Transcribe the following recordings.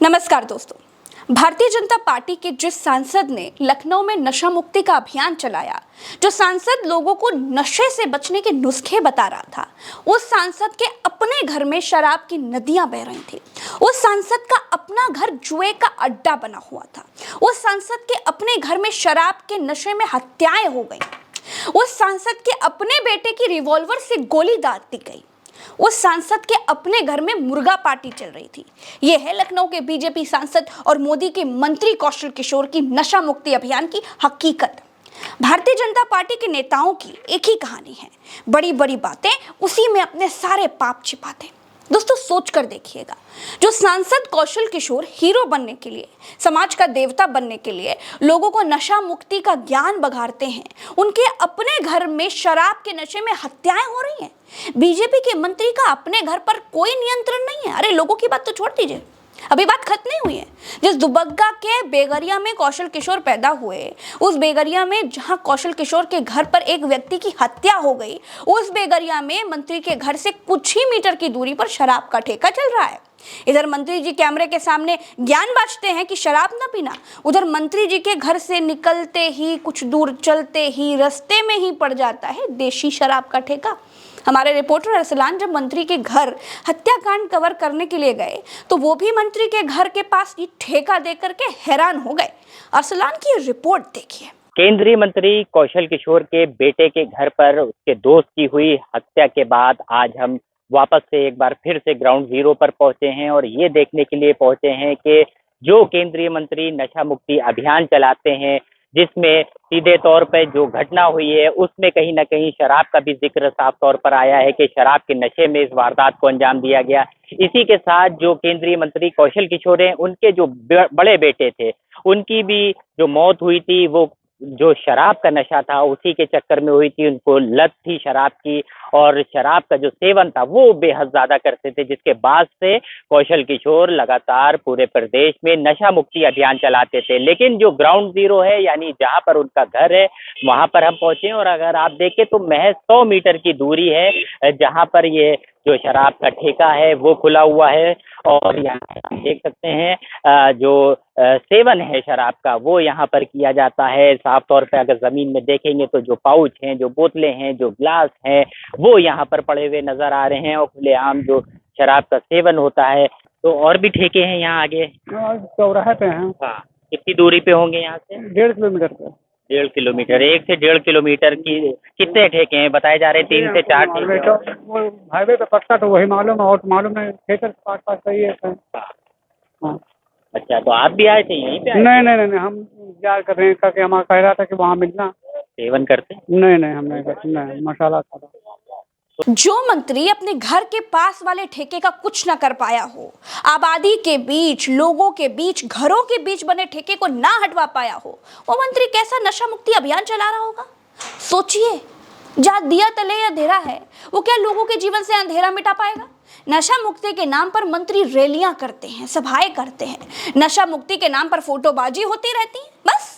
नमस्कार दोस्तों। भारतीय जनता पार्टी के जिस सांसद ने लखनऊ में नशा मुक्ति का अभियान चलाया, जो सांसद लोगों को नशे से बचने के नुस्खे बता रहा था, उस सांसद के अपने घर में शराब की नदियां बह रही थी। उस सांसद का अपना घर जुए का अड्डा बना हुआ था। उस सांसद के अपने घर में शराब के नशे में हत्याएं हो गई। उस सांसद के अपने बेटे की रिवॉल्वर से गोली दाग दी गई। उस सांसद के अपने घर में मुर्गा पार्टी चल रही थी। यह है लखनऊ के बीजेपी सांसद और मोदी के मंत्री कौशल किशोर की नशा मुक्ति अभियान की हकीकत। भारतीय जनता पार्टी के नेताओं की एक ही कहानी है, बड़ी बड़ी बातें, उसी में अपने सारे पाप छिपाते। दोस्तों सोच कर देखिएगा, जो सांसद कौशल किशोर हीरो बनने के लिए, समाज का देवता बनने के लिए लोगों को नशा मुक्ति का ज्ञान बघारते हैं, उनके अपने घर में शराब के नशे में हत्याएं हो रही हैं। बीजेपी के मंत्री का अपने घर पर कोई नियंत्रण नहीं है। अरे लोगों की बात तो छोड़ दीजिए, अभी बात खत्म नहीं हुई है। जिस दुबग्गा के बेगरिया में कौशल किशोर पैदा हुए, उस बेगरिया में जहां कौशल किशोर के घर पर एक व्यक्ति की हत्या हो गई, उस बेगरिया में मंत्री के घर से कुछ ही मीटर की दूरी पर शराब का ठेका चल रहा है। इधर मंत्री जी कैमरे के सामने ज्ञान बांटते हैं कि शराब ना पीना, उधर मंत्री जी के घर से निकलते ही कुछ दूर चलते ही रास्ते में ही पड़ जाता है देशी शराब का ठेका। हमारे रिपोर्टर अरसलान जब मंत्री के घर हत्याकांड कवर करने के लिए गए तो वो भी मंत्री के घर के पास ये ठेका देकर के हैरान हो गए। अरसलान की रिपोर्ट देखिए। केंद्रीय मंत्री कौशल किशोर के बेटे के घर पर उसके दोस्त की हुई हत्या के बाद आज हम वापस से एक बार फिर से ग्राउंड जीरो पर पहुंचे हैं और ये देखने के लिए पहुंचे हैं कि जो केंद्रीय मंत्री नशा मुक्ति अभियान चलाते हैं, जिसमें सीधे तौर पर जो घटना हुई है उसमें कहीं ना कहीं शराब का भी जिक्र साफ तौर पर आया है कि शराब के नशे में इस वारदात को अंजाम दिया गया। इसी के साथ जो केंद्रीय मंत्री कौशल किशोर हैं, उनके जो बड़े बेटे थे, उनकी भी जो मौत हुई थी वो जो शराब का नशा था उसी के चक्कर में हुई थी। उनको लत थी शराब की और शराब का जो सेवन था वो बेहद ज्यादा करते थे, जिसके बाद से कौशल किशोर लगातार पूरे प्रदेश में नशा मुक्ति अभियान चलाते थे। लेकिन जो ग्राउंड जीरो है, यानी जहां पर उनका घर है, वहां पर हम पहुंचे और अगर आप देखें तो महज 100 मीटर की दूरी है जहां पर ये जो शराब का ठेका है वो खुला हुआ है। और यहाँ देख सकते हैं जो सेवन है शराब का वो यहाँ पर किया जाता है। साफ तौर पे अगर जमीन में देखेंगे तो जो पाउच हैं, जो बोतलें हैं, जो ग्लास हैं, वो यहाँ पर पड़े हुए नजर आ रहे हैं और खुलेआम जो शराब का सेवन होता है। तो और भी ठेके हैं यहाँ आगे चौराहे पे हैं। हाँ, कितनी दूरी पे होंगे यहाँ से? 1.5 किलोमीटर पे। 1.5 किलोमीटर, 1 से 1.5 किलोमीटर की कितने ठेके हैं बताए जा रहे हैं? 3 से 4 ठेके। वो हाईवे पे पक्का तो वही मालूम है और मालूम है ठेकर के पास पास सही है। हाँ। अच्छा, तो आप भी आए थे यहीं पे? नहीं, हम इंतजार कर रहे हैं करके हमारा कह रहा था कि वहाँ मिलना। सेवन करते? नहीं, हम नहीं करते, नहीं मसाला खाता। जो मंत्री अपने घर के पास वाले ठेके का कुछ न कर पाया हो, आबादी के बीच, लोगों के बीच, घरों के बीच बने ठेके को ना हटवा पाया हो, वो मंत्री कैसा नशा मुक्ति अभियान चला रहा होगा? सोचिए, जहाँ दिया तले अंधेरा है, वो क्या लोगों के जीवन से अंधेरा मिटा पाएगा? नशा मुक्ति के नाम पर मंत्री रैलियां करते हैं, सभाएं करते हैं, नशा मुक्ति के नाम पर फोटोबाजी होती रहती है। बस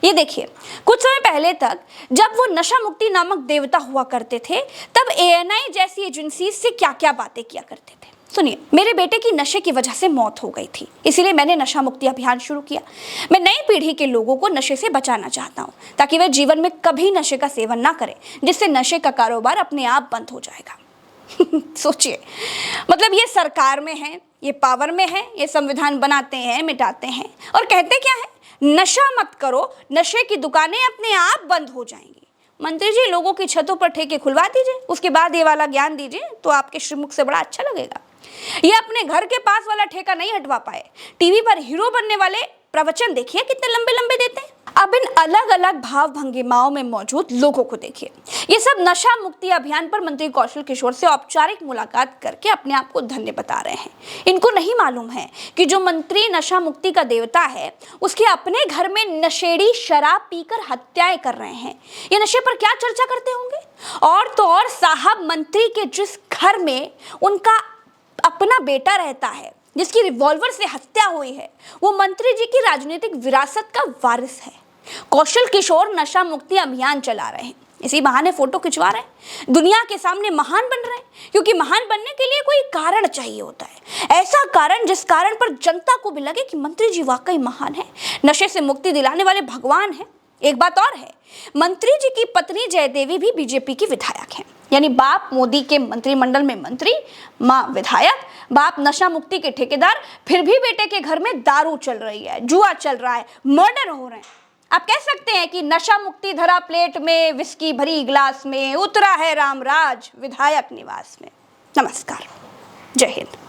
ये देखिए, कुछ समय पहले तक जब वो नशा मुक्ति नामक देवता हुआ करते थे, तब ANI जैसी एजेंसी से क्या क्या बातें किया करते थे। सुनिए, मेरे बेटे की नशे की वजह से मौत हो गई थी, इसीलिए मैंने नशा मुक्ति अभियान शुरू किया। मैं नई पीढ़ी के लोगों को नशे से बचाना चाहता हूँ, ताकि वे जीवन में कभी नशे का सेवन ना करें, जिससे नशे का कारोबार अपने आप बंद हो जाएगा। सोचिए, मतलब ये सरकार में है, ये पावर में है, ये संविधान बनाते हैं, मिटाते हैं और कहते क्या है, नशा मत करो, नशे की दुकानें अपने आप बंद हो जाएंगी। मंत्री जी, लोगों की छतों पर ठेके खुलवा दीजिए, उसके बाद ये वाला ज्ञान दीजिए तो आपके श्रीमुख से बड़ा अच्छा लगेगा। ये अपने घर के पास वाला ठेका नहीं हटवा पाए, टीवी पर हीरो बनने वाले प्रवचन देखिए कितने लंबे लंबे देते हैं। अब इन अलग अलग भाव भंगिमाओं में मौजूद लोगों को देखिए। ये सब नशा मुक्ति अभियान पर मंत्री कौशल किशोर से औपचारिक मुलाकात करके अपने आप को धन्य बता रहे हैं। इनको नहीं मालूम है कि जो मंत्री नशा मुक्ति का देवता है, उसके अपने घर में नशेड़ी शराब पीकर हत्याएं कर रहे हैं। ये नशे पर क्या चर्चा करते होंगे? और तो और साहब, मंत्री के जिस घर में उनका अपना बेटा रहता है, जिसकी रिवॉल्वर से हत्या हुई है, वो मंत्री जी की राजनीतिक विरासत का वारिस है। कौशल किशोर नशा मुक्ति अभियान चला रहे हैं, इसी बहाने फोटो खिंचवा रहे हैं, दुनिया के सामने महान बन रहे हैं, क्योंकि महान बनने के लिए कोई कारण चाहिए होता है, ऐसा कारण जिस कारण पर जनता को भी लगे कि मंत्री जी वाकई महान है, नशे से मुक्ति दिलाने वाले भगवान हैं। एक बात और है, मंत्री जी की पत्नी जयदेवी भी बीजेपी की विधायक हैं, यानी बाप मोदी के मंत्रिमंडल में मंत्री, मां विधायक, बाप नशा मुक्ति के ठेकेदार, फिर भी बेटे के घर में दारू चल रही है, जुआ चल रहा है, मर्डर हो रहे हैं। आप कह सकते हैं कि नशा मुक्ति धरा प्लेट में, विस्की भरी गिलास में, उतरा है रामराज विधायक निवास में। नमस्कार, जय हिंद।